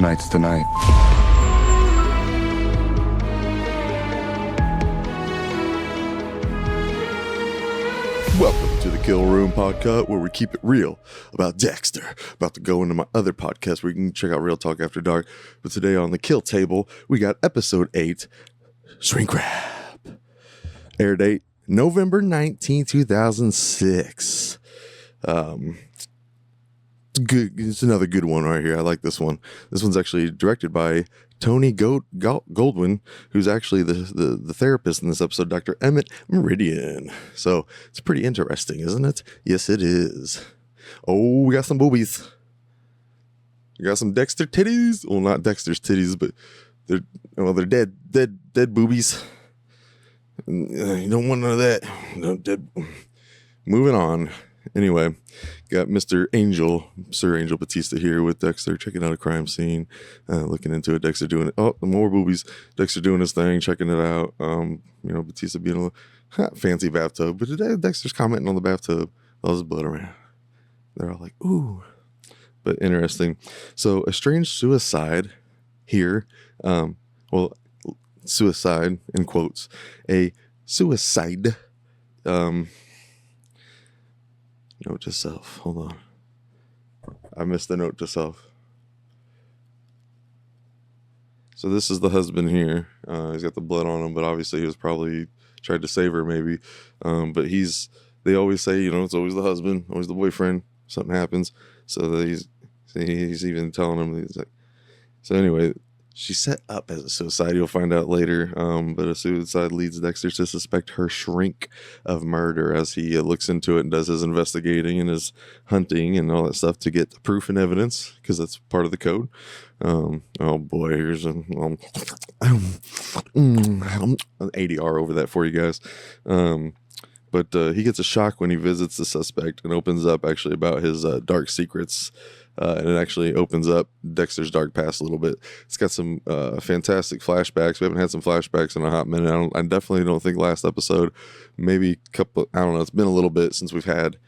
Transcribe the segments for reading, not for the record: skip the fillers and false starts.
Tonight's the night. Welcome to the Kill Room Podcut, where we keep it real about Dexter. About to go into my other podcast where you can check out Real Talk After Dark. But today on the Kill Table, we got episode 8, Shrink Wrap. Air date, November 19, 2006. Good. It's another good one right here. I like this one. This one's actually directed by Tony Goldwyn, who's actually the therapist in this episode, Dr. Emmett Meridian. So it's pretty interesting, isn't it? Yes, it is. Oh, we got some boobies. We got some Dexter titties. Well, not Dexter's titties, but they're dead boobies. You don't want none of that. No, dead. Moving on. Anyway, got Sir Angel Batista here with Dexter, checking out a crime scene, looking into it. Dexter doing it. Oh, more boobies. Dexter doing his thing, checking it out. Batista being a little fancy bathtub. But today, Dexter's commenting on the bathtub. All his blood around. They're all like, ooh. But interesting. So, a strange suicide here. Suicide, in quotes. A suicide. Note to self. Hold on. I missed the note to self. So this is the husband here. He's got the blood on him, but obviously he was probably tried to save her maybe. But they always say, it's always the husband, always the boyfriend. Something happens. So that he's even telling him, he's like, so anyway, she's set up as a suicide. You'll find out later. But a suicide leads Dexter to suspect her shrink of murder as he looks into it and does his investigating and his hunting and all that stuff to get the proof and evidence, because that's part of the code. Oh boy, here's an ADR over that for you guys. But he gets a shock when he visits the suspect and opens up actually about his dark secrets. And it actually opens up Dexter's dark past a little bit. It's got some fantastic flashbacks. We haven't had some flashbacks in a hot minute. I definitely don't think last episode, maybe a couple, I don't know, it's been a little bit since we've had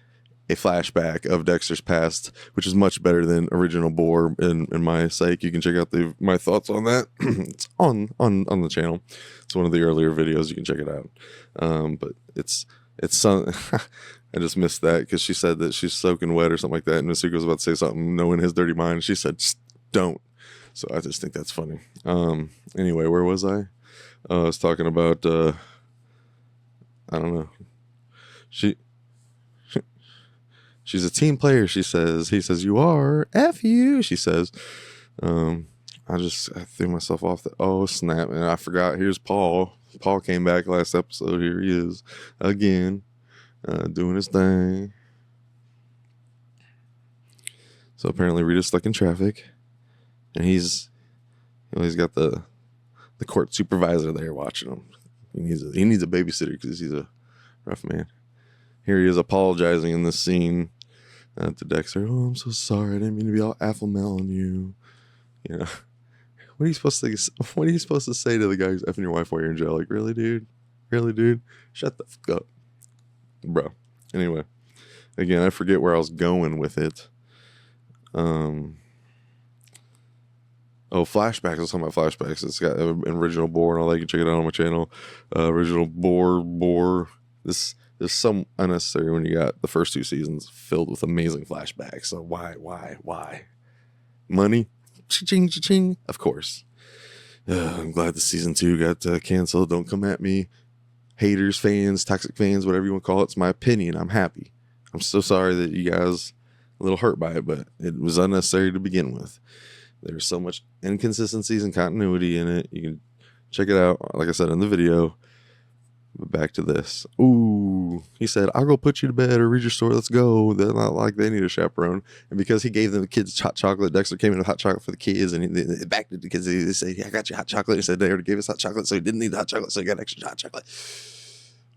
a flashback of Dexter's past, which is much better than original Bore in my sake. You can check out my thoughts on that. It's on the channel. It's one of the earlier videos. You can check it out. But it's some... I just missed that because she said that she's soaking wet or something like that. And Masuko was about to say something, knowing his dirty mind. She said, don't. So I just think that's funny. Anyway, where was I? I was talking about, I don't know. She's a team player, she says. He says, you are. F you, she says. I threw myself off oh, snap. And I forgot. Here's Paul. Paul came back last episode. Here he is again. Doing his thing. So apparently Rita's stuck in traffic, and he's got the court supervisor there watching him. He needs a babysitter because he's a rough man. Here he is apologizing in this scene to Dexter. Oh, I'm so sorry. I didn't mean to be all alpha male on you. What are you supposed to say to the guy who's effing your wife while you're in jail? Like, really, dude? Shut the fuck up. Bro. Anyway, again, I forget where I was going with it. Flashbacks. I was talking about flashbacks. It's got an original Bore and all that. You can check it out on my channel. Original Bore. This is some unnecessary when you got the first 2 seasons filled with amazing flashbacks. So why? Money? Cha-ching, cha-ching. Of course. I'm glad the season 2 got canceled. Don't come at me. Haters, fans, toxic fans, whatever you want to call it. It's my opinion. I'm happy. I'm so sorry that you guys a little hurt by it, but it was unnecessary to begin with. There's so much inconsistencies and continuity in it. You can check it out, like I said in the video. But back to this. Ooh, he said, I'll go put you to bed or read your story. Let's go. They're not like they need a chaperone. And because he gave them the kids hot chocolate, Dexter came in with hot chocolate for the kids. And they backed it because they said, I got you hot chocolate. He said they already gave us hot chocolate, so he didn't need the hot chocolate, so he got extra hot chocolate.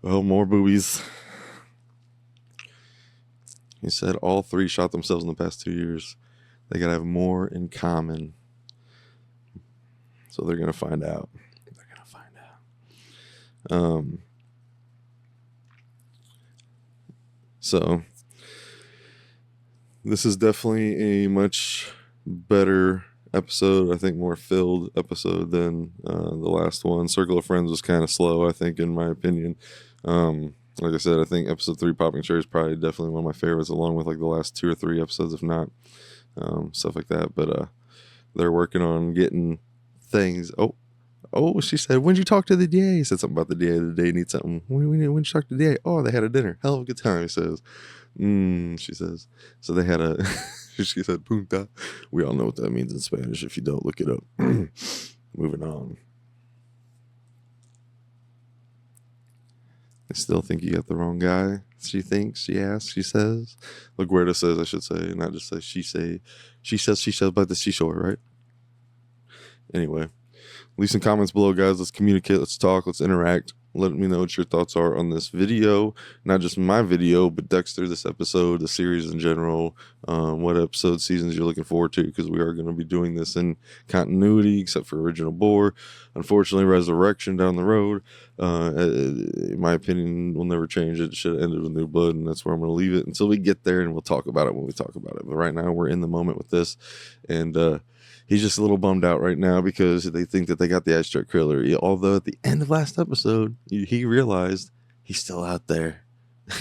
Well, more boobies. He said all 3 shot themselves in the past 2 years. They got to have more in common. So they're going to find out. So this is definitely a much better episode. I think more filled episode than the last one. Circle of Friends was kind of slow, I think, in my opinion. Like I said, I think episode 3, Popping Cherry, is probably definitely one of my favorites, along with like the last 2 or 3 episodes, if not stuff like that. But they're working on getting things. Oh, she said, when'd you talk to the DA? He said something about the DA. The DA needs something. When'd you talk to the DA? Oh, they had a dinner. Hell of a good time, he says. She says. So they had a, she said, punta. We all know what that means in Spanish. If you don't, look it up. Moving on. I still think you got the wrong guy. She thinks, she asks, she says. LaGuardia says, I should say, not just say she say. She says about the seashore, right? Anyway. Leave some comments below, guys. Let's communicate. Let's talk. Let's interact. Let me know what your thoughts are on this video. Not just my video, but Dexter, this episode, the series in general. What episode seasons you're looking forward to, because we are going to be doing this in continuity, except for Original Bore. Unfortunately, Resurrection down the road, in my opinion, will never change. It should have ended with New Blood, and that's where I'm going to leave it until we get there, and we'll talk about it when we talk about it. But right now, we're in the moment with this, and he's just a little bummed out right now because they think that they got the abstract killer. Although at the end of last episode, he realized he's still out there.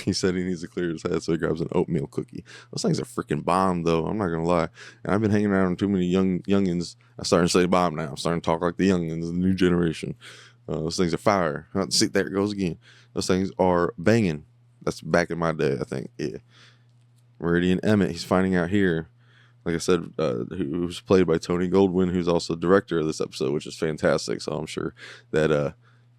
He said he needs to clear his head, so he grabs an oatmeal cookie. Those things are freaking bomb, though. I'm not going to lie. And I've been hanging around with too many youngins. I'm starting to say bomb now. I'm starting to talk like the youngins, the new generation. Those things are fire. See, there it goes again. Those things are banging. That's back in my day, I think. Yeah. Meridian Emmett, he's finding out here. Like I said, who's played by Tony Goldwyn, who's also director of this episode, which is fantastic. So I'm sure that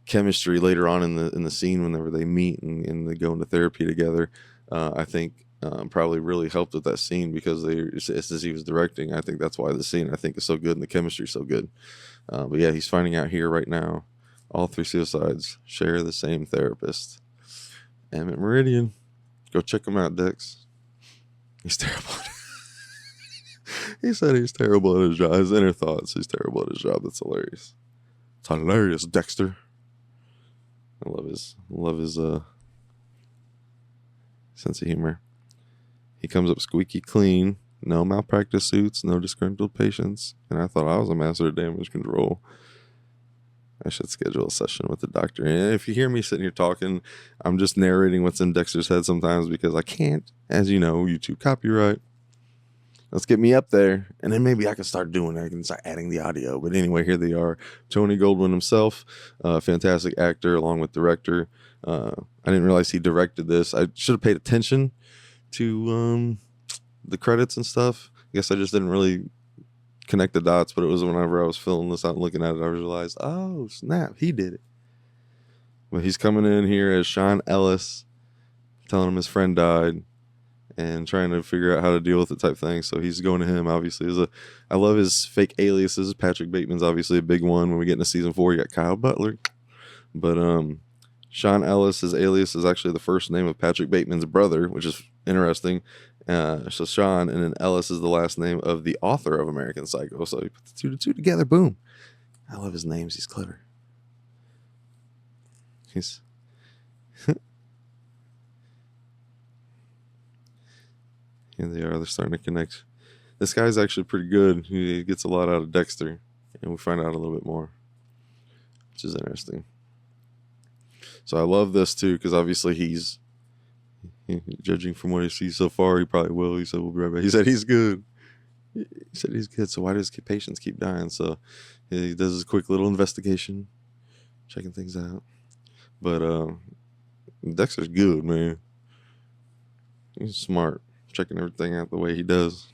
chemistry later on in the scene, whenever they meet and they go into therapy together, I think probably really helped with that scene, because as he was directing, I think that's why the scene, I think, is so good and the chemistry so good. But yeah, he's finding out here right now. All 3 suicides share the same therapist. Emmett Meridian. Go check him out, Dex. He's terrible. He said he's terrible at his job. His inner thoughts, he's terrible at his job. That's hilarious. It's hilarious, Dexter. I love his sense of humor. He comes up squeaky clean. No malpractice suits, no disgruntled patients. And I thought I was a master of damage control. I should schedule a session with the doctor. And if you hear me sitting here talking, I'm just narrating what's in Dexter's head sometimes, because I can't, as you know, YouTube copyright. Let's get me up there, and then maybe I can start doing it. I can start adding the audio. But anyway, here they are. Tony Goldwyn himself, fantastic actor, along with director. I didn't realize he directed this. I should have paid attention to the credits and stuff. I guess I just didn't really connect the dots, but it was whenever I was filling this out and looking at it, I realized, oh, snap, he did it. But he's coming in here as Sean Ellis, telling him his friend died, and trying to figure out how to deal with it type thing. So he's going to him, obviously. I love his fake aliases. Patrick Bateman's obviously a big one. When we get into season 4, you got Kyle Butler. But Sean Ellis, his alias is actually the first name of Patrick Bateman's brother, which is interesting. So Sean, and then Ellis is the last name of the author of American Psycho. So you put the two together, boom. I love his names. He's clever. He's... Here they are. They're starting to connect. This guy's actually pretty good. He gets a lot out of Dexter, and we find out a little bit more, which is interesting. So I love this too, because obviously he's judging from what he sees so far. He probably will. He said we'll be right back. He said he's good. He said he's good. So why does patients keep dying? So he does his quick little investigation, checking things out. But Dexter's good, man. He's smart. Checking everything out the way he does.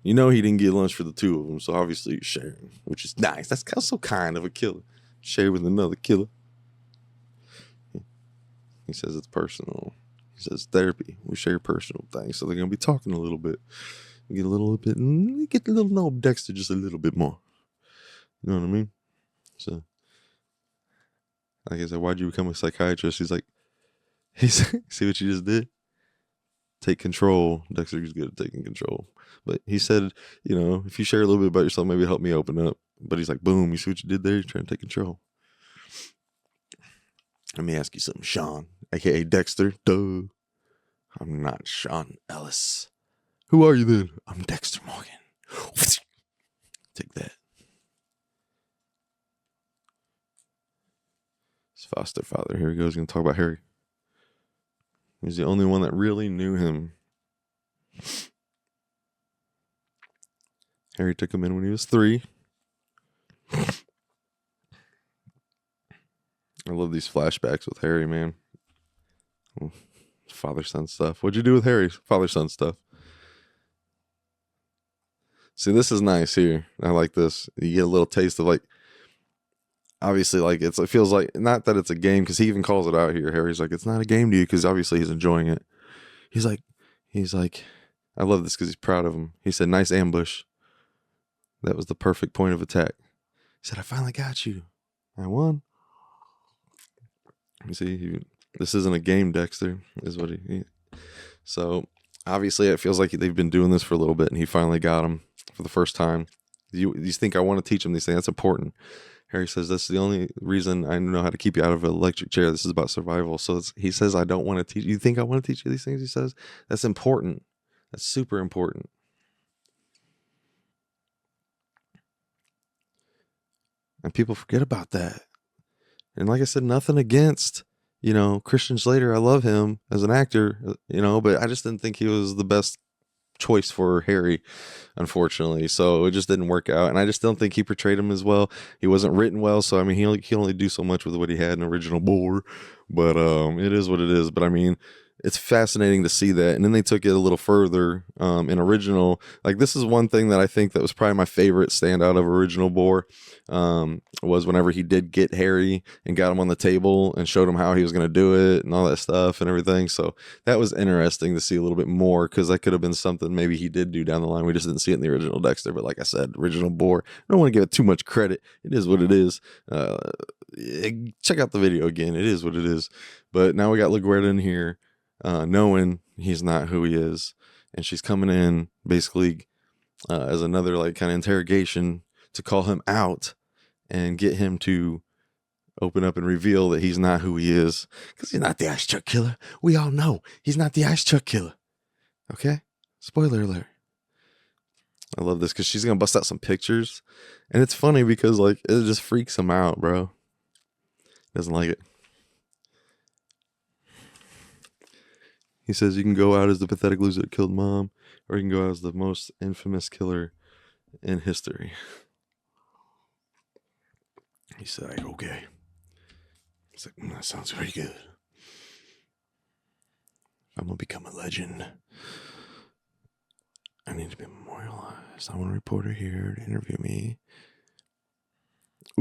You know he didn't get lunch for the 2 of them, so obviously he's sharing, which is nice. That's also kind of a killer. Share with another killer. He says it's personal. He says therapy. We share personal things, so they're gonna be talking a little bit. Get a little know Dexter just a little bit more. You know what I mean? So, like I said, why'd you become a psychiatrist? He's like, see what you just did? Take control. Dexter's good at taking control. But he said, you know, if you share a little bit about yourself, maybe help me open up. But he's like, boom, you see what you did there? You're trying to take control. Let me ask you something, Sean, aka Dexter. Duh. I'm not Sean Ellis. Who are you then? I'm Dexter Morgan. Take that. His foster father. Here he goes. He's going to talk about Harry. He's the only one that really knew him. Harry took him in when he was 3. I love these flashbacks with Harry, man. Father-son stuff. What'd you do with Harry? Father-son stuff. See, this is nice here. I like this. You get a little taste of, like, obviously, like, it feels like, not that it's a game, because he even calls it out here. Harry's like, it's not a game to you, because obviously he's enjoying it. He's like, I love this because he's proud of him. He said, nice ambush. That was the perfect point of attack. He said, I finally got you. I won. You see, this isn't a game, Dexter, is what he. So, obviously, it feels like they've been doing this for a little bit, and he finally got him for the first time. You think I want to teach him these things? That's important. Harry says, that's the only reason I know how to keep you out of an electric chair. This is about survival. So he says, I don't want to teach you. You think I want to teach you these things? He says, that's important. That's super important. And people forget about that. And like I said, nothing against, Christian Slater. I love him as an actor, but I just didn't think he was the best choice for Harry, unfortunately. So it just didn't work out. And I just don't think he portrayed him as well. He wasn't written well. So, I mean, he only do so much with what he had in original Boar. But it is what it is. But I mean, it's fascinating to see that. And then they took it a little further in original. Like, this is one thing that I think that was probably my favorite standout of original Boar, was whenever he did get Harry and got him on the table and showed him how he was going to do it and all that stuff and everything. So that was interesting to see a little bit more, because that could have been something maybe he did do down the line. We just didn't see it in the original Dexter. But like I said, original Boar, I don't want to give it too much credit. It is what it is. Check out the video again. It is what it is. But now we got LaGuerta in here, knowing he's not who he is. And she's coming in basically as another like kind of interrogation to call him out and get him to open up and reveal that he's not who he is. Because he's not the ice truck killer. We all know he's not the ice truck killer. Okay? Spoiler alert. I love this because she's going to bust out some pictures. And it's funny because like it just freaks him out, bro. Doesn't like it. He says you can go out as the pathetic loser that killed mom, or you can go out as the most infamous killer in history. He said, okay. He's like, that sounds very good. I'm going to become a legend. I need to be memorialized. I want a reporter here to interview me.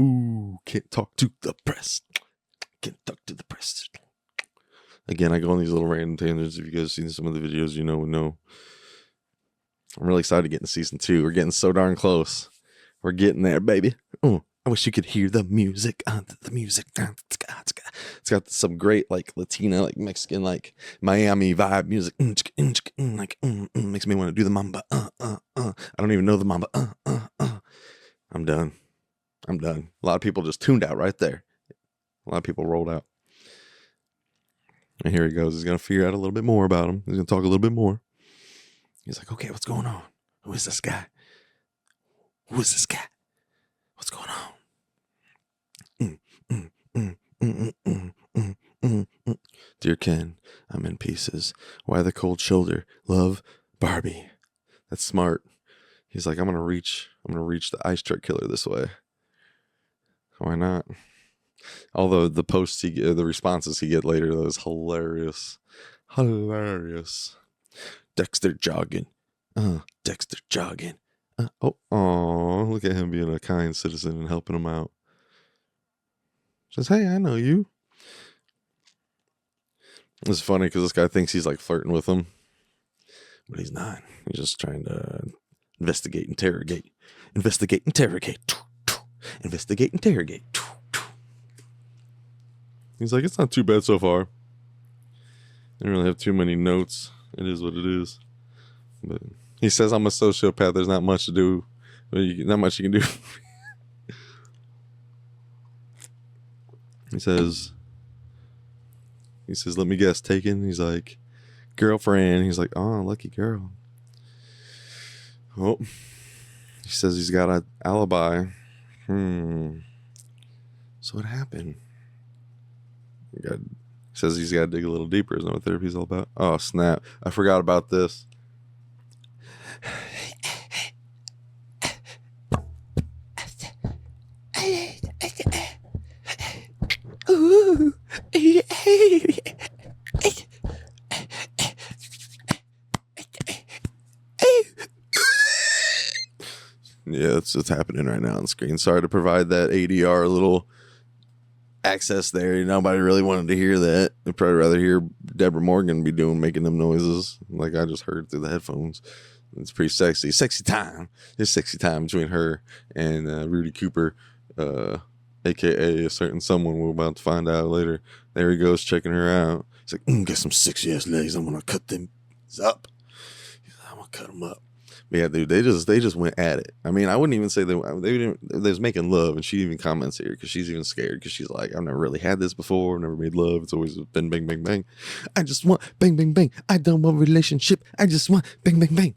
Ooh, can't talk to the press. Can't talk to the press. Again, I go on these little random tangents. If you guys have seen some of the videos, you know. I'm really excited to get in season 2. We're getting so darn close. We're getting there, baby. I wish you could hear the music. The music. It's got some great, like, Latina, like, Mexican, like, Miami vibe music. Makes me want to do the mamba. I don't even know the mamba. I'm done. A lot of people just tuned out right there. A lot of people rolled out. And here he goes. He's going to figure out a little bit more about him. He's going to talk a little bit more. He's like, okay, what's going on? Who is this guy? What's going on? Dear Ken, I'm in pieces. Why the cold shoulder? Love, Barbie. That's smart. He's like, I'm gonna reach the ice truck killer this way. Why not? Although the responses he get later, that was hilarious. Dexter jogging. Dexter jogging. Look at him being a kind citizen and helping him out. Says, hey, I know you. It's funny because this guy thinks he's like flirting with him, but he's not. He's just trying to investigate, interrogate. He's like, it's not too bad so far. I don't really have too many notes. It is what it is. But he says I'm a sociopath. There's not much to do. Not much you can do. He says, He says, let me guess, taken? He's like, girlfriend. He's like, oh, lucky girl. Oh, he says he's got an alibi. So what happened? He says he's got to dig a little deeper. Isn't that what therapy's all about? Oh, snap. I forgot about this. Yeah, it's happening right now on screen. Sorry to provide that ADR little access there. Nobody really wanted to hear that. They'd probably rather hear Deborah Morgan be making them noises like I just heard through the headphones. It's pretty sexy. Sexy time. It's sexy time between her and Rudy Cooper, a.k.a. a certain someone we're about to find out later. There he goes checking her out. He's like, get some sexy ass legs. I'm going to cut them up. I'm going to cut them up. But yeah, dude, they just went at it. I mean, I wouldn't even say they was making love, and she even comments here because she's even scared because she's like, I've never really had this before. I've never made love. It's always been bang, bang, bang. I just want bang, bang, bang. I don't want relationship. I just want bang, bang, bang.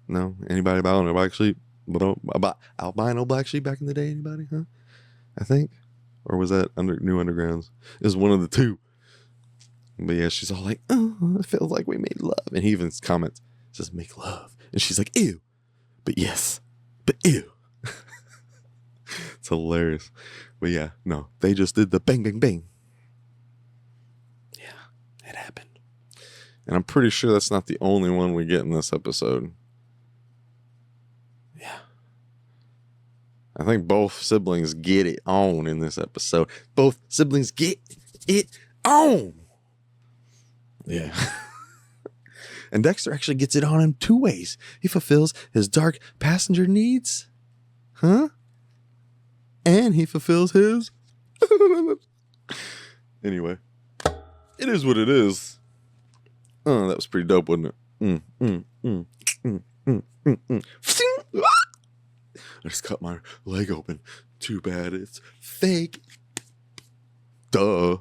No? Anybody about black sheep? About albino black sheep back in the day? Anybody? Huh? I think. Or was that New Undergrounds? It was one of the two. But yeah, she's all like, oh, it feels like we made love. And he even comments, says make love. And she's like, ew. But yes. But ew. It's hilarious. But yeah, no. They just did the bang, bang, bang. Yeah, it happened. And I'm pretty sure that's not the only one we get in this episode. Yeah. I think both siblings get it on in this episode. Both siblings get it on. Yeah. And Dexter actually gets it on in two ways. He fulfills his dark passenger needs. Huh? And he fulfills his... Anyway. It is what it is. Oh, that was pretty dope, wasn't it? I just cut my leg open. Too bad it's fake. Duh.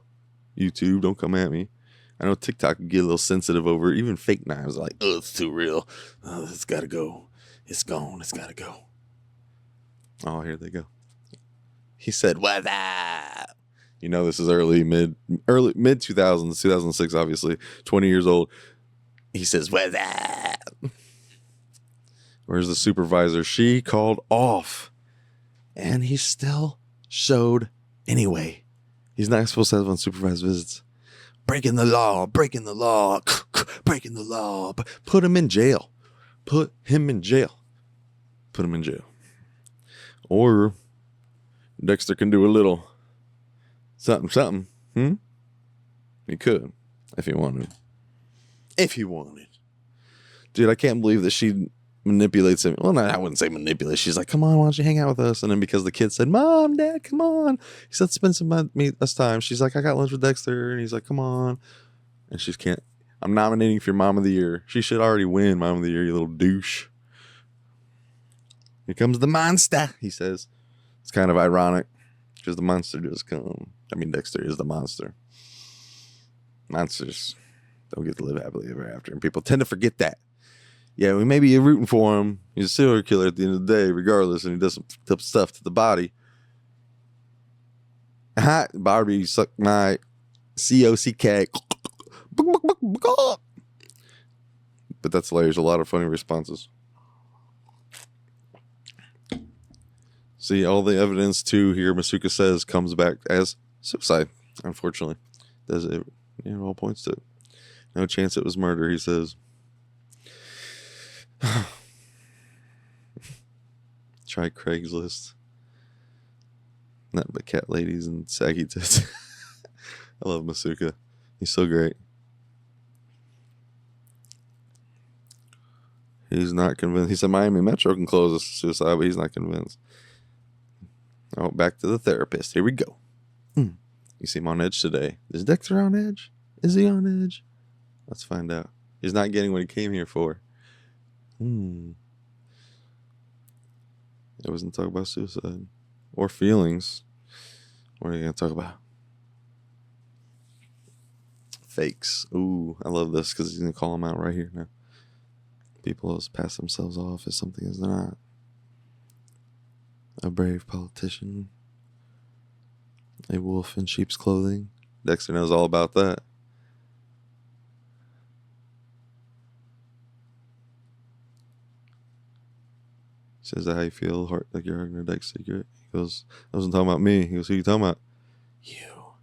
YouTube, don't come at me. I know TikTok can get a little sensitive over even fake knives. Like, oh, it's too real. Oh, it's got to go. It's gone. It's got to go. Oh, here they go. He said, "What's up?" You know, this is mid 2000s, 2006, obviously. 20 years old. He says, "What's up?" Where's the supervisor? She called off. And he still showed anyway. He's not supposed to have unsupervised visits. Breaking the law, breaking the law, breaking the law. Put him in jail. Put him in jail. Put him in jail. Or Dexter can do a little something. He could, if he wanted. If he wanted. Dude, I can't believe that she manipulates him. Well, no, I wouldn't say manipulate. She's like, come on, why don't you hang out with us? And then because the kid said, Mom, Dad, come on. He said, spend some time. She's like, I got lunch with Dexter. And he's like, come on. And she can't. I'm nominating for your Mom of the Year. She should already win Mom of the Year, you little douche. Here comes the monster, he says. It's kind of ironic because the monster just come. I mean, Dexter is the monster. Monsters don't get to live happily ever after. And people tend to forget that. Yeah, we may be rooting for him. He's a serial killer at the end of the day, regardless, and he does some stuff to the body. Barbie, suck my COCK. But that's hilarious. A lot of funny responses. See, all the evidence too here, Masuka says, comes back as suicide. Unfortunately, does it? It all points to it. No chance it was murder, he says. Try Craigslist. Not but cat ladies and saggy tits. I love Masuka. He's so great. He's not convinced. He said Miami Metro can close a suicide, but he's not convinced. Oh, back to the therapist. Here we go. You seem on edge today. Is Dexter on edge? Is he on edge? Let's find out. He's not getting what he came here for. It wasn't talk about suicide or feelings. What are you going to talk about? fakes. Ooh, I love this because he's going to call them out right here now. People always pass themselves off as something as they're not. A brave politician. A wolf in sheep's clothing. Dexter knows all about that. Says that how you feel, heart like you're having a Dex secret. He goes, I wasn't talking about me. He goes, who are you talking about? You.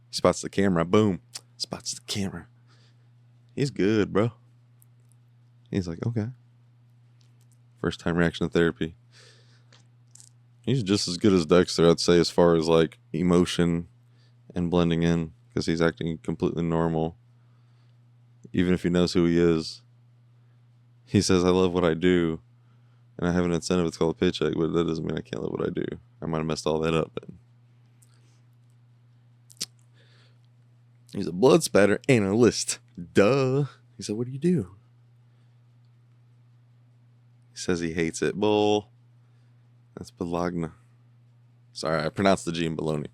He spots the camera. Boom. Spots the camera. He's good, bro. He's like, okay. First time reaction to therapy. He's just as good as Dexter, I'd say, as far as like emotion and blending in, because he's acting completely normal. Even if he knows who he is. He says, I love what I do. And I have an incentive, it's called a paycheck, but that doesn't mean I can't love what I do. I might have messed all that up. But he's a blood spatter analyst. Duh. He said, what do you do? He says he hates it. Bull. That's Bologna. Sorry, I pronounced the G in baloney.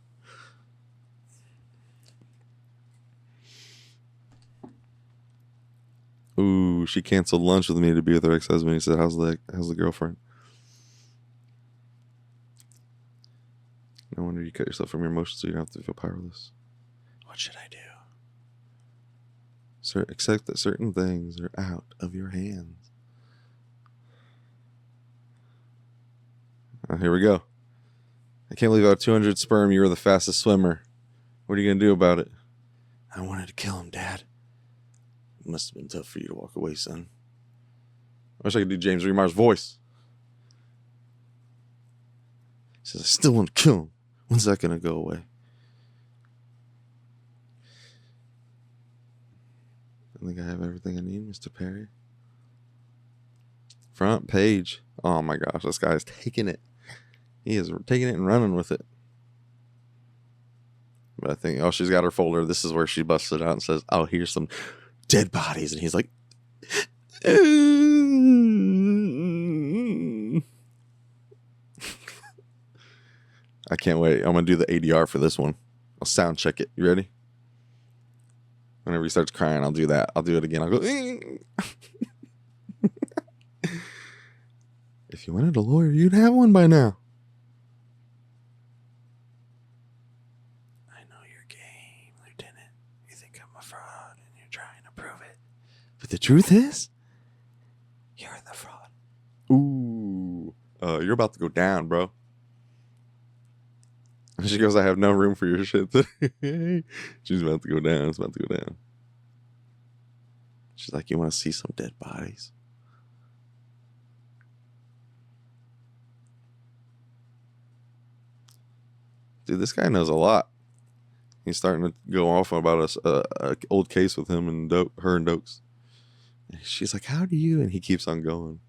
Ooh, she canceled lunch with me to be with her ex-husband. He said, how's the girlfriend? No wonder you cut yourself from your emotions so you don't have to feel powerless. What should I do? Sir, accept that certain things are out of your hands. Oh, here we go. I can't believe out of 200 sperm you were the fastest swimmer. What are you going to do about it? I wanted to kill him, Dad. It must have been tough for you to walk away, son. I wish I could do James Remar's voice. He says, I still want to kill him. When's that going to go away? I think I have everything I need, Mr. Perry. Front page. Oh my gosh, this guy is taking it. He is taking it and running with it. But I think, oh, she's got her folder. This is where she busts it out and says, oh, here's some dead bodies. And he's like, I can't wait. I'm going to do the ADR for this one. I'll sound check it. You ready? Whenever he starts crying, I'll do that. I'll do it again. I'll go, if you wanted a lawyer, you'd have one by now. I know your game, Lieutenant. You think I'm a fraud and you're trying to prove it. But the truth is, you're the fraud. Ooh. You're about to go down, bro. And she goes, I have no room for your shit today. She's about to go down. It's about to go down. She's like, you want to see some dead bodies? Dude, this guy knows a lot. He's starting to go off about a old case with him and her and Dokes. And she's like, how do you? And he keeps on going.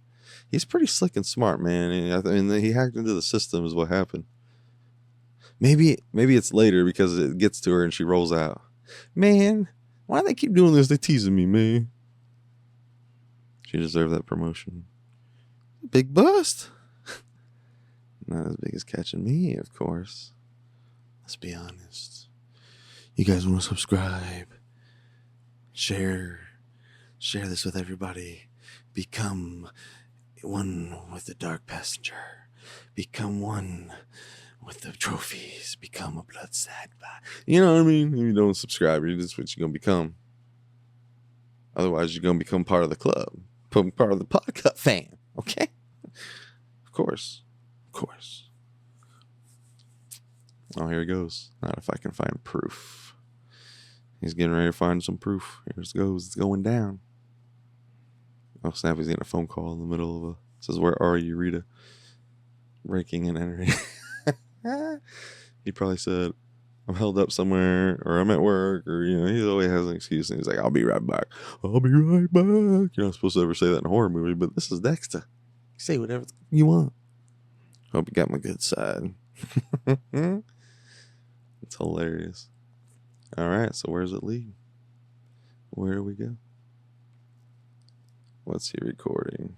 He's pretty slick and smart, man. And he hacked into the system is what happened. Maybe it's later because it gets to her and she rolls out. Man, why do they keep doing this? They're teasing me, man. She deserved that promotion. Big bust. Not as big as catching me, of course. Let's be honest. You guys want to subscribe, share this with everybody. Become one with the Dark Passenger. Become one with the trophies. Become a bloodslide. You know what I mean? If you don't subscribe, that's what you're going to become. Otherwise, you're going to become part of the club. Part of the Podcut fan. Okay? Of course. Oh, here he goes. Not if I can find proof. He's getting ready to find some proof. Here it goes. It's going down. Oh, snap. He's getting a phone call in the middle of says, where are you, Rita? Breaking and entering. He probably said, I'm held up somewhere, or I'm at work, or, he always has an excuse, and he's like, I'll be right back. I'll be right back. You're not supposed to ever say that in a horror movie, but this is Dexter. You say whatever you want. Hope you got my good side. It's hilarious. All right, so where does it lead? Where do we go? What's he recording?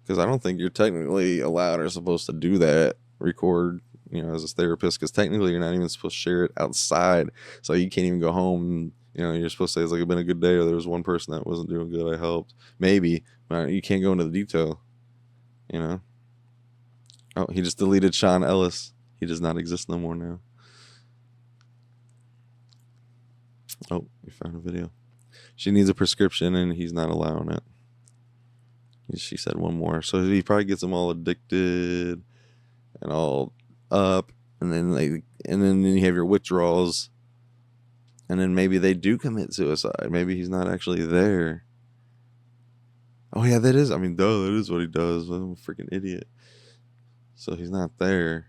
Because I don't think you're technically allowed or supposed to do that. Record, as a therapist, because technically you're not even supposed to share it outside. So you can't even go home You know, you're supposed to say it's like it's been a good day, or there was one person that wasn't doing good. I helped. Maybe. You can't go into the detail. You know. Oh, he just deleted Sean Ellis. He does not exist no more now. Oh, we found a video. She needs a prescription, and he's not allowing it. She said one more, so he probably gets them all addicted and all up, and then you have your withdrawals, and then maybe they do commit suicide. Maybe he's not actually there. Oh yeah, that is. I mean, duh, that is what he does. I'm a freaking idiot. So he's not there.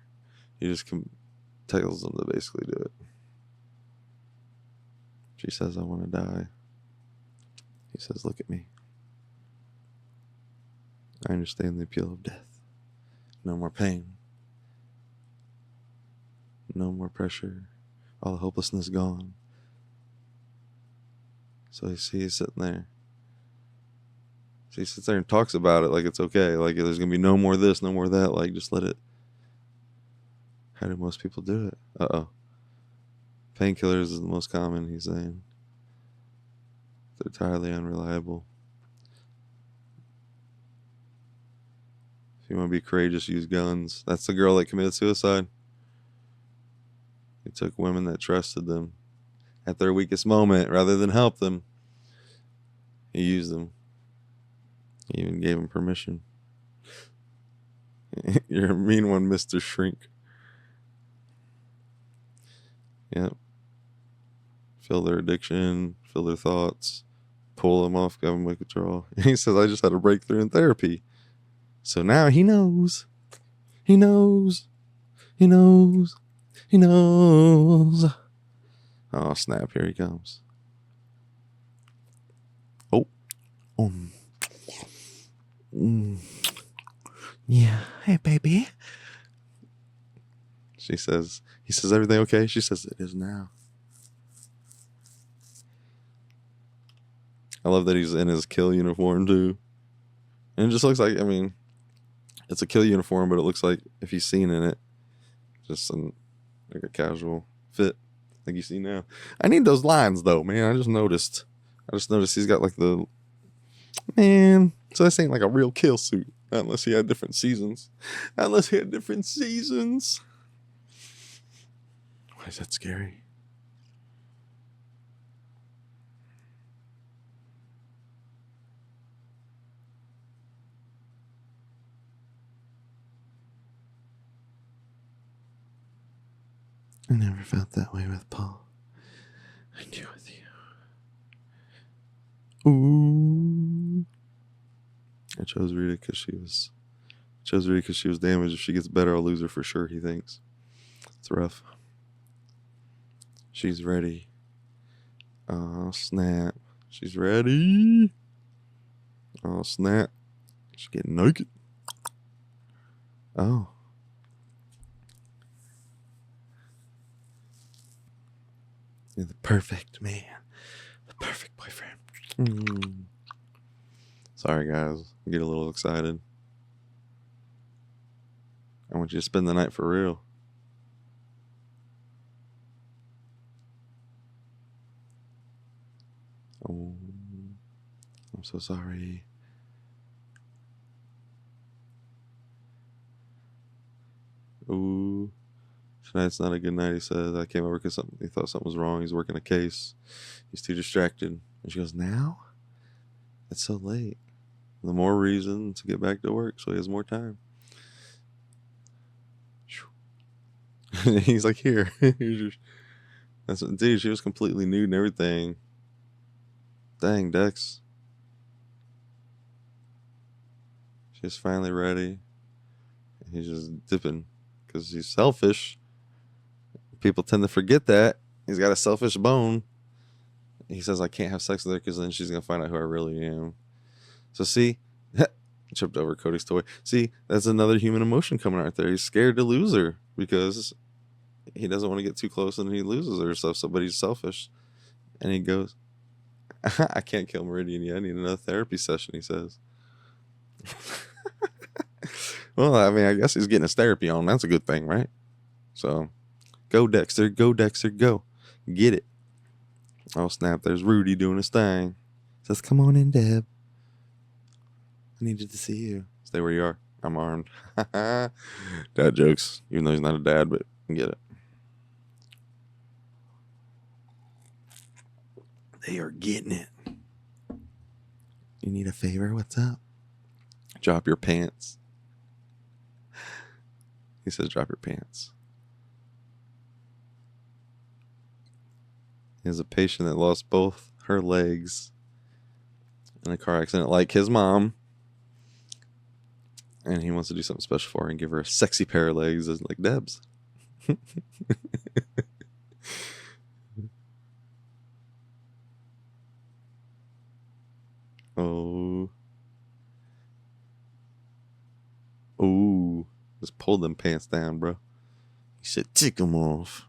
He just tells them to basically do it. She says, "I want to die." He says, "Look at me. I understand the appeal of death. No more pain. No more pressure. All the hopelessness gone." So he's sitting there. So he sits there and talks about it like it's okay. Like there's going to be no more this, no more that. Like just let it. How do most people do it? Uh-oh. Painkillers is the most common, he's saying. They're entirely unreliable. If you want to be courageous, use guns. That's the girl that committed suicide. He took women that trusted them at their weakest moment rather than help them. He used them. He even gave them permission. You're a mean one, Mr. Shrink. Yep. Fill their addiction, fill their thoughts, pull them off, give them withdrawal. He says, "I just had a breakthrough in therapy." So now he knows. He knows. He knows. He knows. Oh, snap. Here he comes. Oh. Yeah. Hey, baby. He says, "Everything okay?" She says, "It is now." I love that he's in his kill uniform, too. And it just looks like, I mean, it's a kill uniform, but it looks like if he's seen in it, just like a casual fit, like you see now. I need those lines, though, man. I just noticed he's got like the, man, so this ain't like a real kill suit, unless he had different seasons. Why is that scary? I never felt that way with Paul. I do with you. Ooh. I chose Rita because she was damaged. If she gets better, I'll lose her for sure, he thinks. It's rough. She's ready. Oh, snap. She's ready. Oh, snap. She's getting naked. Oh. You're the perfect man. The perfect boyfriend. Sorry, guys. I get a little excited. I want you to spend the night for real. Oh, I'm so sorry. Ooh. Tonight's not a good night, he says. I came over because he thought something was wrong. He's working a case. He's too distracted. And she goes, "Now? It's so late." The more reason to get back to work so he has more time. He's like, "Here." Dude, she was completely nude and everything. Dang, Dex. She's finally ready. He's just dipping because he's selfish. People tend to forget that. He's got a selfish bone. He says, "I can't have sex with her because then she's going to find out who I really am." So see, tripped over Cody's toy. See, that's another human emotion coming out there. He's scared to lose her because he doesn't want to get too close and he loses her stuff. So, but he's selfish. And he goes, "I can't kill Meridian yet. I need another therapy session," he says. Well, I mean, I guess he's getting his therapy on. That's a good thing, right? So, go Dexter, go Dexter, go. Get it. Oh, snap. There's Rudy doing his thing. Says, come on in, Deb. I needed to see you. Stay where you are. I'm armed. Dad jokes. Even though he's not a dad, but I get it. They are getting it. You need a favor? What's up? Drop your pants. He says, drop your pants. He has a patient that lost both her legs in a car accident, like his mom. And he wants to do something special for her and give her a sexy pair of legs like Deb's. Oh. Ooh. Just pull them pants down, bro. He said, take them off.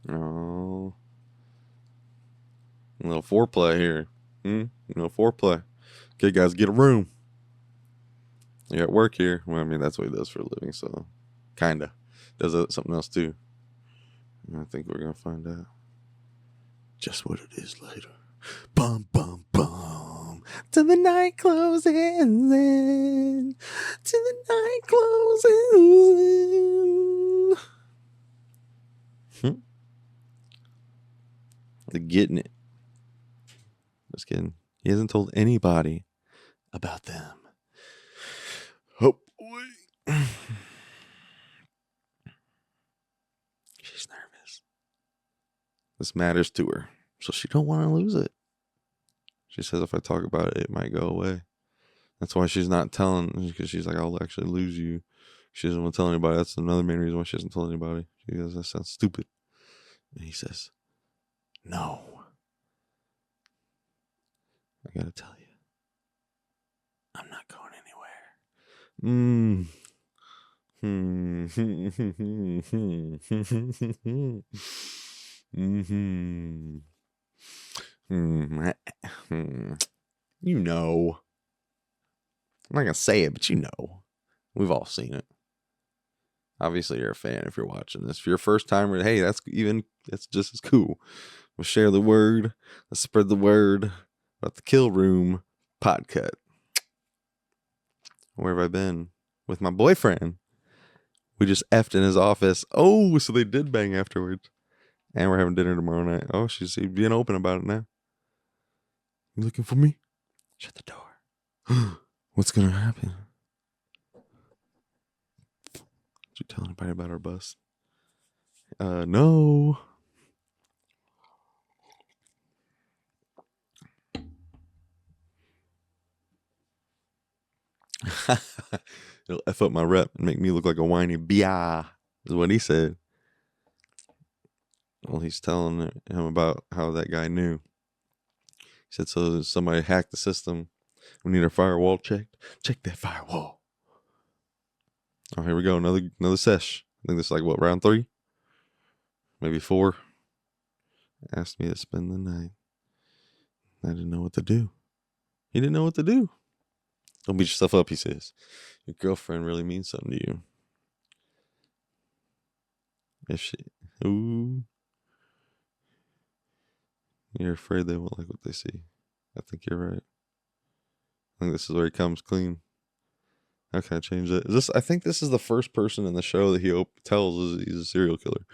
Oh. A little foreplay here. A little foreplay. Okay, guys, get a room. You're at work here. Well, I mean, that's what he does for a living, so kinda. Does something else too. And I think we're gonna find out just what it is later. Bum, bum, bum. Till the night closes in. Till the night closes in. They're getting it. Just kidding. He hasn't told anybody about them. Oh boy. She's nervous. This matters to her, so she don't want to lose it. She says if I talk about it, it might go away. That's why she's not telling, because she's like, I'll actually lose you. She doesn't want to tell anybody. That's another main reason why she doesn't tell anybody. She goes, that sounds stupid. And he says, no. I gotta tell you, I'm not going anywhere. You know. I'm not gonna say it, but you know. We've all seen it. Obviously, you're a fan if you're watching this. If you're a first timer, hey, that's just as cool. We'll share the word. Let's spread the word about the Kill Room Podcut. Where have I been? With my boyfriend. We just effed in his office. Oh, so they did bang afterwards. And we're having dinner tomorrow night. Oh, she's being open about it now. You looking for me? Shut the door. What's gonna happen? Did you tell anybody about our bus? No. It'll F up my rep and make me look like a whiny bia, is what he said. Well, he's telling him about how that guy knew. He said, so somebody hacked the system. We need our firewall checked. Check that firewall. Oh, here we go. Another sesh. I think this is like, what, round 3? Maybe 4. Asked me to spend the night. I didn't know what to do. He didn't know what to do. Don't beat yourself up, he says. Your girlfriend really means something to you. If she... Ooh. You're afraid they won't like what they see. I think you're right. I think this is where he comes clean. How can I change that? I think this is the first person in the show that he tells he's a serial killer.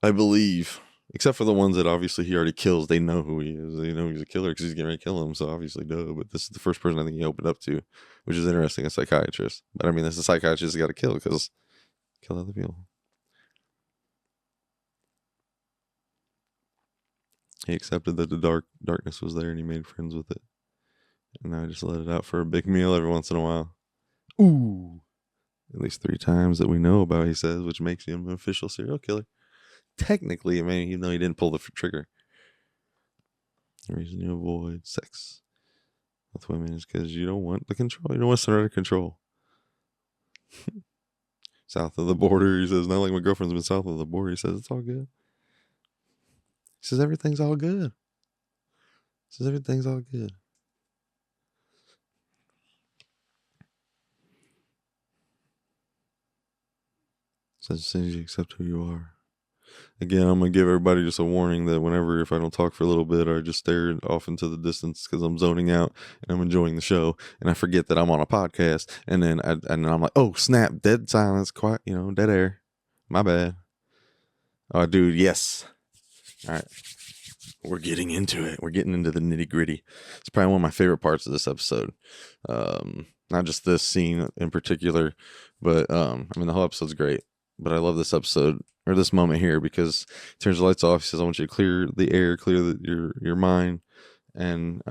I believe. Except for the ones that obviously he already kills. They know who he is. They know he's a killer because he's getting ready to kill him. So obviously, no. But this is the first person I think he opened up to, which is interesting, a psychiatrist. But I mean, that's a psychiatrist got to kill because kill other people. He accepted that the darkness was there and he made friends with it. And now I just let it out for a big meal every once in a while. Ooh. At least 3 times that we know about, he says, which makes him an official serial killer. Technically, I mean, even though he didn't pull the trigger. The reason you avoid sex with women is because you don't want the control. You don't want surrender control. South of the border, he says, not like my girlfriend's been south of the border. He says, it's all good. He says, everything's all good. He says, everything's all good. Says as soon as you accept who you are. Again, I'm going to give everybody just a warning that whenever, if I don't talk for a little bit, or I just stare off into the distance because I'm zoning out and I'm enjoying the show and I forget that I'm on a podcast. And then I'm like, oh, snap, dead silence, quiet, dead air. My bad. Oh, dude, yes. All right. We're getting into it. We're getting into the nitty gritty. It's probably one of my favorite parts of this episode. Not just this scene in particular, but the whole episode's great. But I love this episode, or this moment here, because he turns the lights off. He says, I want you to clear the air, clear your mind. And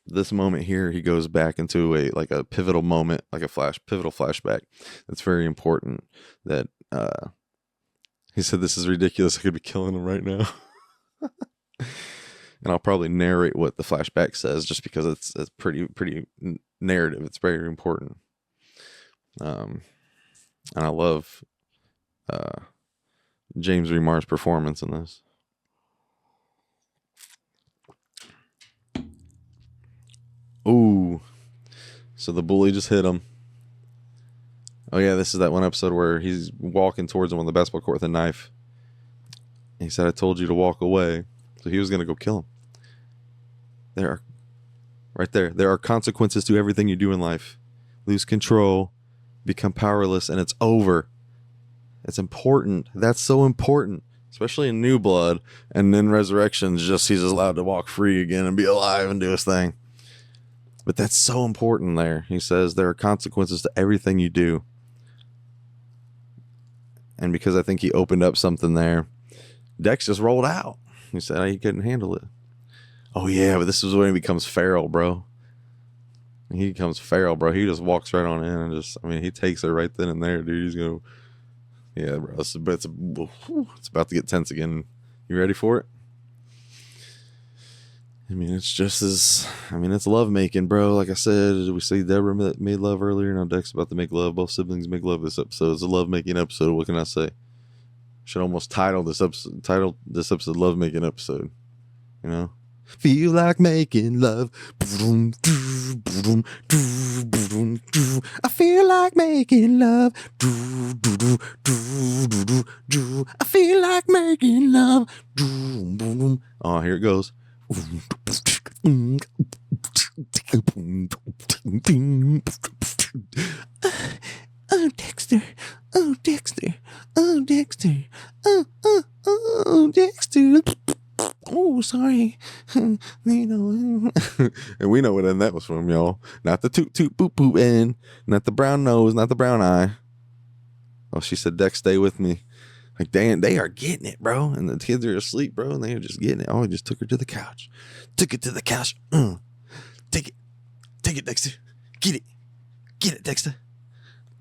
this moment here, he goes back into a pivotal moment, like a pivotal flashback. That's very important. That he said, this is ridiculous. I could be killing him right now. And I'll probably narrate what the flashback says, just because it's pretty narrative. It's very important. And I love James Remar's performance in this. Ooh. So the bully just hit him. Oh yeah, this is that one episode where he's walking towards him on the basketball court with a knife. And he said, I told you to walk away. So he was going to go kill him. There are consequences to everything you do in life. Lose control, become powerless, and it's over. It's important. That's so important, especially in New Blood. And then Resurrection's he's allowed to walk free again and be alive and do his thing. But that's so important there. He says there are consequences to everything you do. And because I think he opened up something there, Dex just rolled out. He said he couldn't handle it. Oh yeah, but this is when he becomes feral, bro. He becomes feral, bro. He just walks right on in and he takes it right then and there, dude. He's going, yeah, bro. It's about to get tense again. You ready for it? It's lovemaking, bro. Like I said, we see Deborah made love earlier. Now Dex about to make love. Both siblings make love this episode. It's a lovemaking episode. What can I say? Should almost title this episode lovemaking episode. Feel like making love. I feel like making love. I feel like making love. Oh, here it goes. Oh, Dexter. Oh, Dexter. Oh, Dexter. Oh, Dexter. Oh, sorry. And we know what end that was from, y'all. Not the toot toot boop boop end. Not the brown nose. Not the brown eye. Oh, she said, Dex, stay with me. Like, damn, they are getting it, bro. And the kids are asleep, bro. And they are just getting it. Oh, he just took her to the couch. Took it to the couch. Take it. Take it, Dexter. Get it. Get it, Dexter.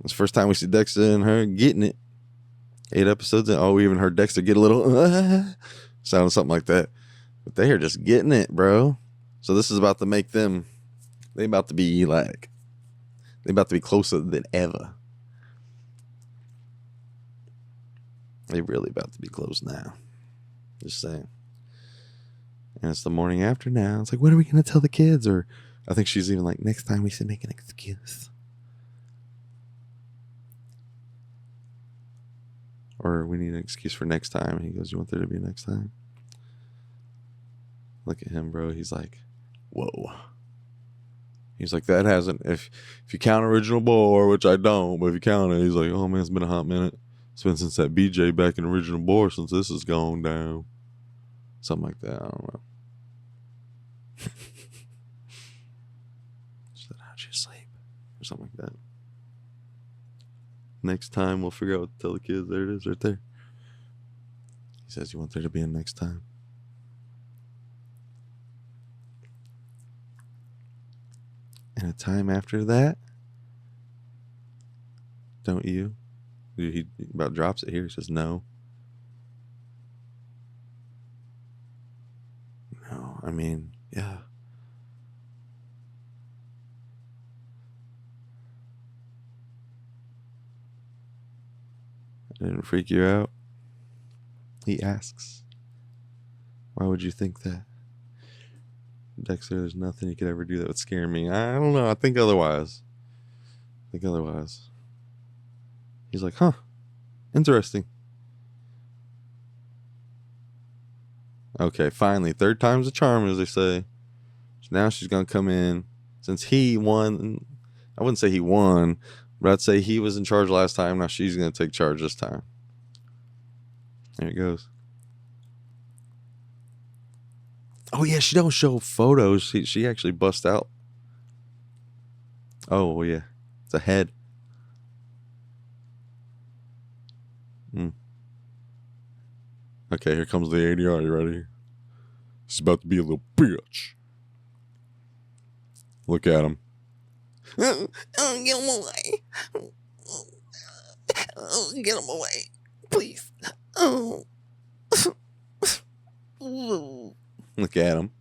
It's the first time we see Dexter and her getting it. 8 episodes in. Oh, we even heard Dexter get a little sound something like that. But they are just getting it, bro. So this is about to make them, they about to be closer than ever. They really about to be close now. Just saying. And it's the morning after now. It's like, when are we going to tell the kids? Or I think she's even like, next time we should make an excuse. Or we need an excuse for next time. And he goes, you want there to be a next time? Look at him, bro. He's like, whoa. He's like, that hasn't, if you count Original Boar, which I don't, but if you count it, he's like, oh man, it's been a hot minute. It's been since that BJ back in Original Boar, since this has gone down. Something like that. I don't know. She said, how'd you sleep? Or something like that. Next time we'll figure out what to tell the kids. There it is, right there. He says, you want there to be a next time? And a time after that? Don't you? He about drops it here. He says, no. No, yeah. Didn't freak you out? He asks. Why would you think that? Dexter, there's nothing you could ever do that would scare me. I don't know. I think otherwise. He's like, huh. Interesting. Okay, finally, third time's a charm, as they say. Now she's gonna come in. Since he won, I wouldn't say he won, but I'd say he was in charge last time. Now she's gonna take charge this time. There it goes. Oh yeah, she don't show photos. She actually busts out. Oh well, yeah, it's a head. Okay, here comes the ADR. You ready? He's about to be a little bitch. Look at him. Oh, get him away. Oh, get him away. Please. Oh. Look at him.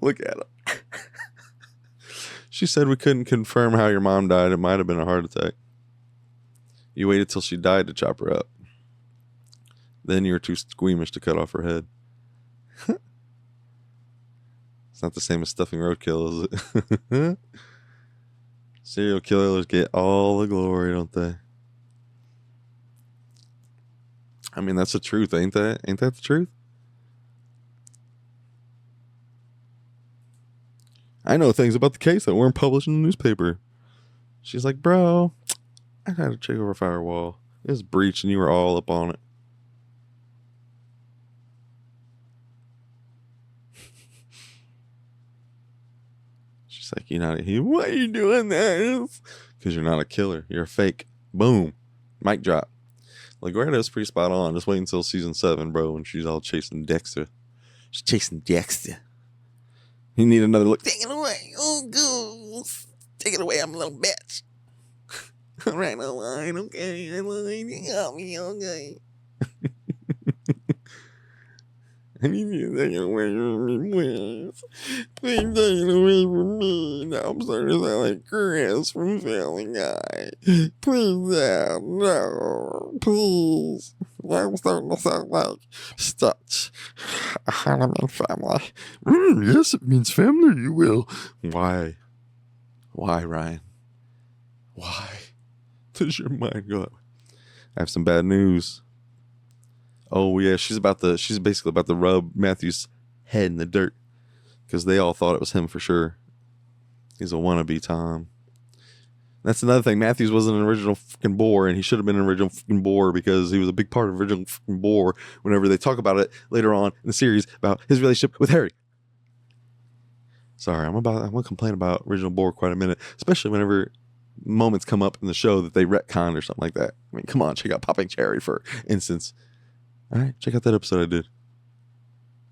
Look at him. She said we couldn't confirm how your mom died. It might have been a heart attack. You waited till she died to chop her up. Then you were too squeamish to cut off her head. It's not the same as stuffing roadkill, is it? Serial killers get all the glory, don't they? I mean, that's the truth, ain't that? Ain't that the truth? I know things about the case that weren't published in the newspaper. She's like, bro, I had to check over a firewall. It was breached and you were all up on it. She's like, you're not a hero. Why are you doing this? Because you're not a killer. You're a fake. Boom. Mic drop. LaGuardia's pretty spot on. Just wait until season 7, bro, when she's all chasing Dexter. She's chasing Dexter. You need another look. Take it away. Oh, goose. Take it away. I'm a little bitch. All right, I lied. Okay, I lied. You got me. Okay. I need you to take it away from me, please. Please take it away from me. Now I'm starting to sound like Chris from Family Guy. Please, Dad, no. Please. I'm starting to sound like Stutch. A Hanneman family. Yes, it means family, you will. Why? Why, Ryan? Why does your mind go that way? I have some bad news. Oh yeah, she's basically about to rub Matthew's head in the dirt because they all thought it was him for sure. He's a wannabe Tom. That's another thing. Matthews wasn't an original fucking Boar, and he should have been an original fucking Boar because he was a big part of original fucking Boar. Whenever they talk about it later on in the series about his relationship with Harry. Sorry, I'm gonna complain about original Boar quite a minute, especially whenever moments come up in the show that they retcon or something like that. I mean, come on, check out Popping Cherry for instance. All right, check out that episode I did.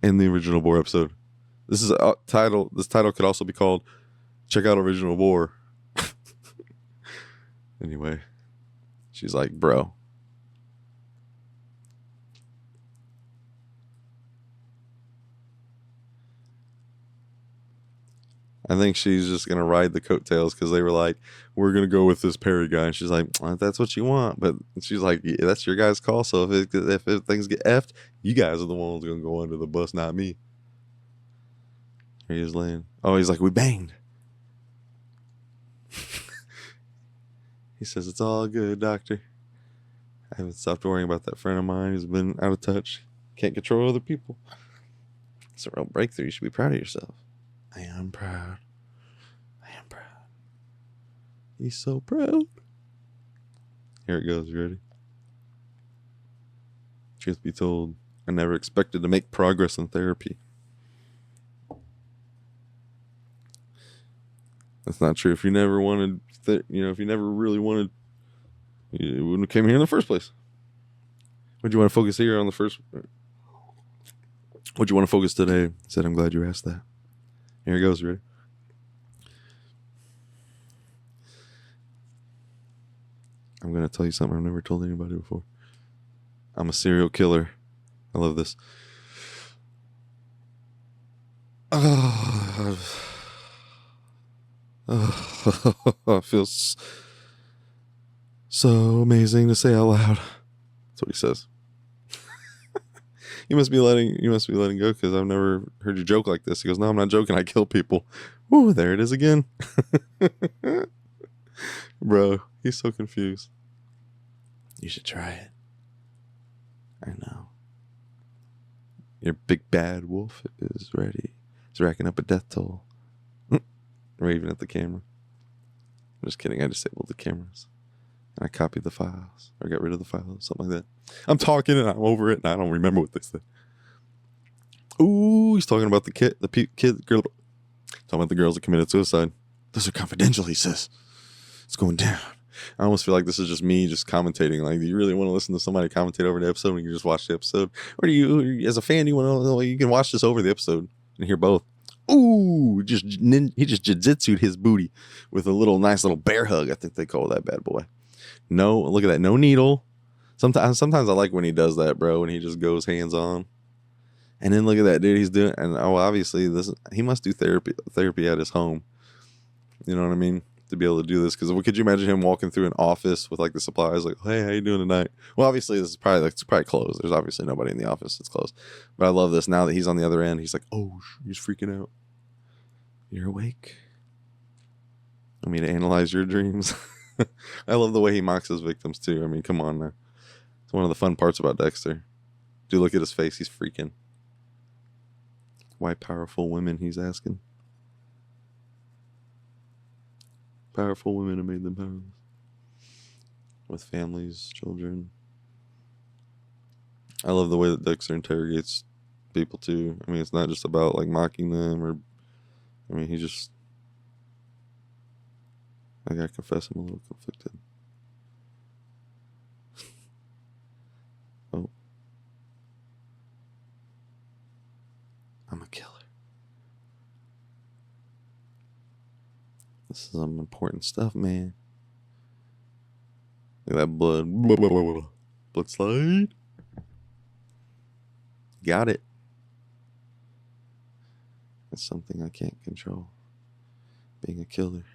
In the original Boar episode. This is a title. This title could also be called Check Out Original Boar. Anyway, she's like, bro. I think she's just going to ride the coattails because they were like, we're going to go with this Perry guy. And she's like, that's what you want. But she's like, yeah, that's your guys' call. So if things get effed, you guys are the ones going to go under the bus, not me. Here he is laying. Oh, he's like, we banged. He says, it's all good, doctor. I haven't stopped worrying about that friend of mine who's been out of touch. Can't control other people. It's a real breakthrough. You should be proud of yourself. I am proud. I am proud. He's so proud. Here it goes. You ready? Truth be told, I never expected to make progress in therapy. That's not true. If you never wanted, if you never really wanted, you wouldn't have came here in the first place. Would you want to focus here on the first? Would you want to focus today? I said, I'm glad you asked that. Here it goes. Ready? I'm going to tell you something I've never told anybody before. I'm a serial killer. I love this. It feels so amazing to say out loud. That's what he says. You must be letting go because I've never heard you joke like this. He goes, no, I'm not joking. I kill people. Ooh, there it is again. Bro, he's so confused. You should try it. I know. Your big bad wolf is ready. He's racking up a death toll. Raving at the camera. I'm just kidding. I disabled the cameras. And I copied the files. Or got rid of the files. Something like that. I'm talking and I'm over it and I don't remember what they said. Ooh, he's talking about the girl. Talking about the girls that committed suicide. Those are confidential, he says. It's going down. I almost feel like this is just me just commentating. Like, do you really want to listen to somebody commentate over the episode when you just watch the episode? Or do you, as a fan, you want to, you can watch this over the episode and hear both. Ooh, he just jiu-jitsu'd his booty with a nice little bear hug. I think they call that bad boy. No, look at that. No needle. Sometimes I like when he does that, bro, when he just goes hands on. And then look at that, dude. He's doing, and obviously he must do therapy at his home. You know what I mean? To be able to do this, because could you imagine him walking through an office with like the supplies, like, "Hey, how you doing tonight?" Well, obviously this is probably closed. There's obviously nobody in the office. It's closed. But I love this. Now that he's on the other end, he's like, "Oh, he's freaking out. You're awake. I mean, to analyze your dreams." I love the way he mocks his victims too. I mean, come on now. It's one of the fun parts about Dexter. Dude, look at his face. He's freaking. Why powerful women? He's asking. Powerful women have made them powerless. With families, children. I love the way that Dexter interrogates people too. I mean, it's not just about like mocking them or, I mean, I gotta confess, I'm a little conflicted. Oh. I'm a killer. This is some important stuff, man. Look at that blood. Bloodslide. Got it. That's something I can't control. Being a killer.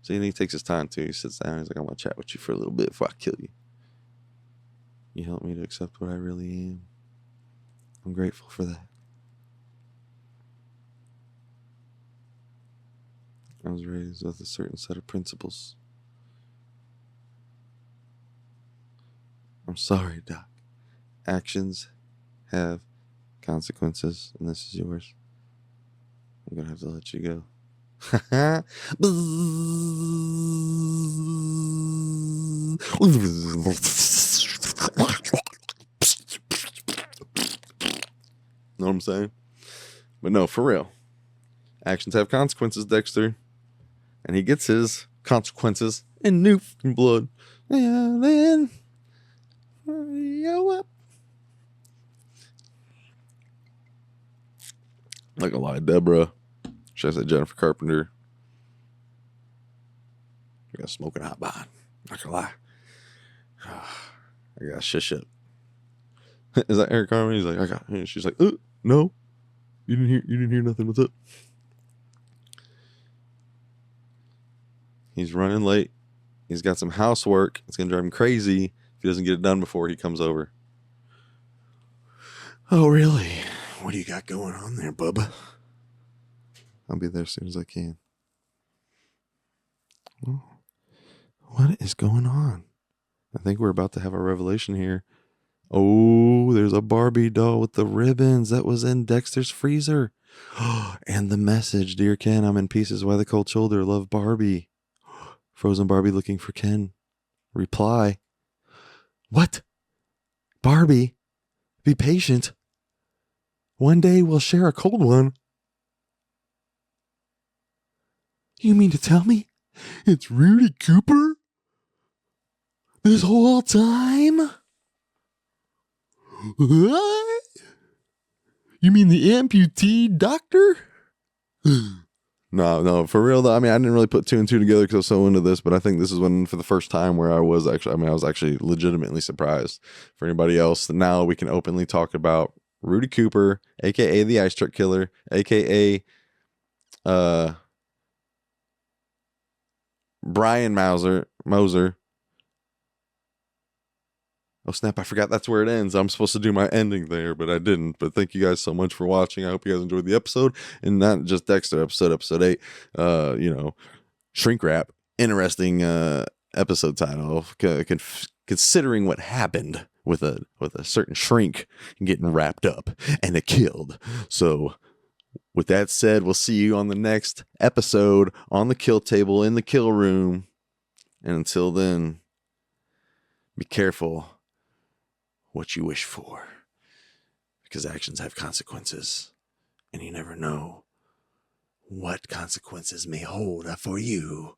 See, and he takes his time too. He sits down. He's like, "I want to chat with you for a little bit before I kill you. You help me to accept what I really am. I'm grateful for that. I was raised with a certain set of principles. I'm sorry, Doc. Actions have consequences, and this is yours. I'm going to have to let you go." Know what I'm saying? But no, for real. Actions have consequences, Dexter. And he gets his consequences in new blood. Yeah, then yo up. Not gonna lie, Deborah. Should I say Jennifer Carpenter? I got smoking hot behind. Not gonna lie. I got shit. Is that Eric Carmen? He's like, I got. And she's like, no, you didn't hear nothing. What's up? He's running late. He's got some housework. It's gonna drive him crazy if he doesn't get it done before he comes over. Oh, really? What do you got going on there, bubba? I'll be there as soon as I can. Oh, what is going on? I think we're about to have a revelation here. Oh, there's a Barbie doll with the ribbons that was in Dexter's freezer. And the message, "Dear Ken, I'm in pieces. Why the cold shoulder? Love, Barbie." Frozen Barbie looking for Ken. Reply. What? Barbie, be patient. One day we'll share a cold one. You mean to tell me it's Rudy Cooper? This whole time? What? You mean the amputee doctor? No, for real though. I mean, I didn't really put two and two together because I was so into this, but I think this is when, for the first time, where I was actually legitimately surprised. For anybody else, now we can openly talk about Rudy Cooper, aka the Ice Truck Killer, aka Brian Moser. Oh snap, I forgot that's where it ends. I'm supposed to do my ending there, but I didn't. But thank you guys so much for watching. I hope you guys enjoyed the episode, and not just Dexter episode 8. Shrink wrap. Interesting episode title, considering what happened with a certain shrink getting wrapped up and killed. So with that said, we'll see you on the next episode on the kill table in the kill room. And until then, be careful what you wish for, because actions have consequences, and you never know what consequences may hold for you.